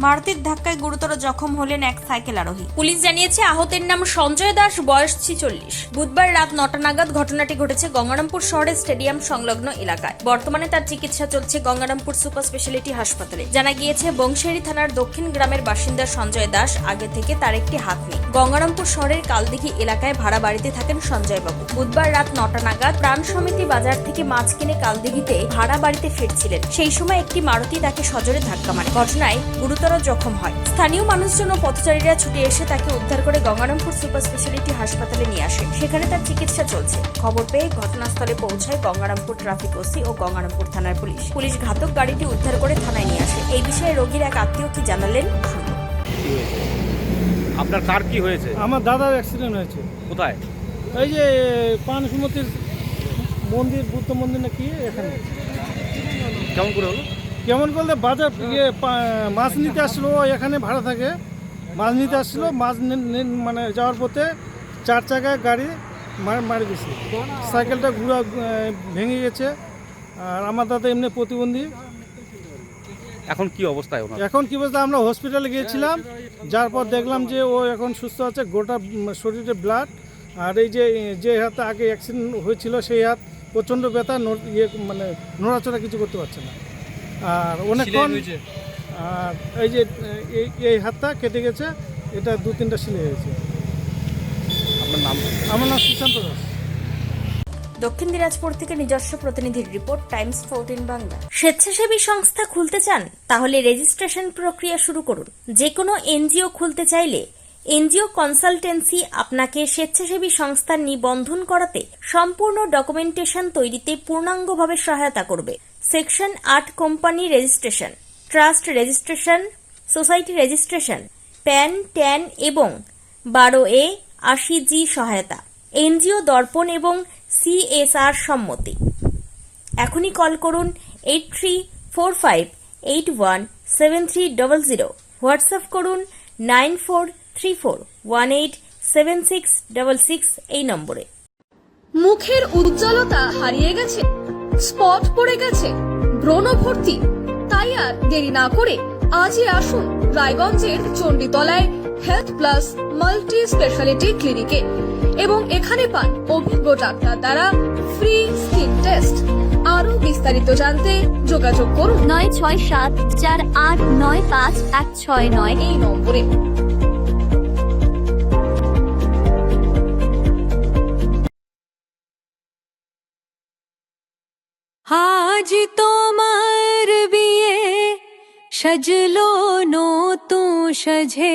মারুতির ধাক্কায় গুরুতর জখম হলেন এক সাইকেল আরোহী। পুলিশ জানিয়েছে আহতের নাম সঞ্জয় দাস, বয়স 46। বুধবার রাত 9টা নাগাদ ঘটনাটি ঘটেছে গঙ্গারামপুর শহরের স্টেডিয়াম সংলগ্ন এলাকায়। বর্তমানে তার চিকিৎসা চলছে গঙ্গারামপুর সুপার স্পেশালিটি হাসপাতালে। জানা গিয়েছে বংশেরি থানার দক্ষিণ গ্রামের বাসিন্দা সঞ্জয় দাস আগে থেকে তার একটি হাত নেই। গঙ্গারামপুর শহরের কালদিঘি এলাকায় ভাড়া বাড়িতে থাকেন সঞ্জয় বাবু। বুধবার রাত 9টা নাগাদ প্রাণ সমিতি বাজার থেকে মাছ কিনে কালদিঘিতে ভাড়া বাড়িতে ফিরছিলেন। সেই সময় একটি মারুতি তাকে সজোরে ধাক্কা মারে। ঘটনায় গুরুতর জখম হয়। স্থানীয় মানুষজন ও পথচারীরা ছুটে এসে তাকে উদ্ধার করে গঙ্গারামপুর সুপার স্পেশালিটি হাসপাতালে নিয়ে আসে। সেখানে তার চিকিৎসা চলছে। খবর পেয়ে ঘটনাস্থলে পৌঁছায় গঙ্গারামপুর ট্রাফিক ওসি ও গঙ্গারামপুর থানার পুলিশ। পুলিশ ঘাতক গাড়িটি উদ্ধার করে থানায় নিয়ে আসে। এই বিষয়ে রোগীর এক আত্মীয় কি জানালেন শুনুন। আপনার কার কি হয়েছে? আমার দাদার অ্যাক্সিডেন্ট হয়েছে। কোথায়? এই যে পানসুমতির মন্দির, বুদ্ধ মন্দির না কি এখানে। কেমন করে হলো? কেমন করলে বাজার মাছ নিতে আসলো, এখানে ভাড়া থাকে, মাছ নিতে আসলো, মাছ মানে যাওয়ার পথে 4 চাকায় গাড়ি মারি দিয়েছে। সাইকেলটা ঘুরা ভেঙে গেছে। আর আমার দাদা এমনি প্রতিবন্ধী। এখন কি অবস্থায় ওনার? এখন কি বলতে আমরা হসপিটালে গিয়েছিলাম, যার পর দেখলাম যে ও এখন সুস্থ আছে, গোটা শরীরে ব্লাড। আর এই যে হাতে আগে অ্যাক্সিডেন্ট হয়েছিল সেই হাত প্রচণ্ড ব্যথা, মানে নড়াচড়া কিছু করতে পারছে না। আর অনেকক্ষণ, আর এই যে এই হাতটা কেটে গেছে, এটা 2-3টা সিলে হয়েছে। আপনার নাম? আমার নাম সুশান্ত দাস। দক্ষিণ দিনাজপুর থেকে নিজস্ব প্রতিনিধির রিপোর্ট, টাইমস 14 বাংলা। স্বেচ্ছাসেবী সংস্থা খুলতে চান? তাহলে রেজিস্ট্রেশন প্রক্রিয়া শুরু করুন। যে কোনো এনজিও খুলতে চাইলে এনজিও কনসালটেন্সি আপনাকে স্বেচ্ছাসেবী সংস্থার নিবন্ধন করাতে সম্পূর্ণ ডকুমেন্টেশন তৈরিতে পূর্ণাঙ্গভাবে সহায়তা করবে। Section 8 company registration, trust registration, society registration, pan, tan এবং 12A 80G সহায়তা, এনজিও দর্পণ এবং CSR সম্মতি। এখনই কল করুন 8345817300, হোয়াটসঅ্যাপ করুন 9434187666 এই নম্বরে। মুখের উজ্জ্বলতা হারিয়ে গেছে, স্পট পড়ে গেছে, ব্রণ ভর্তি, তাই আর দেরি না করে আজই আসুন রায়গঞ্জের চণ্ডীতলায় হেলথ প্লাস মাল্টি স্পেশালিটি ক্লিনিকে এবং এখানে পান অভিজ্ঞ ডাক্তার দ্বারা ফ্রি স্কিন টেস্ট। আরো বিস্তারিত জানতে যোগাযোগ করুন 9674895169 এই নম্বরে। আজ তোমার বিয়ে, সাজলো নতুন সাজে।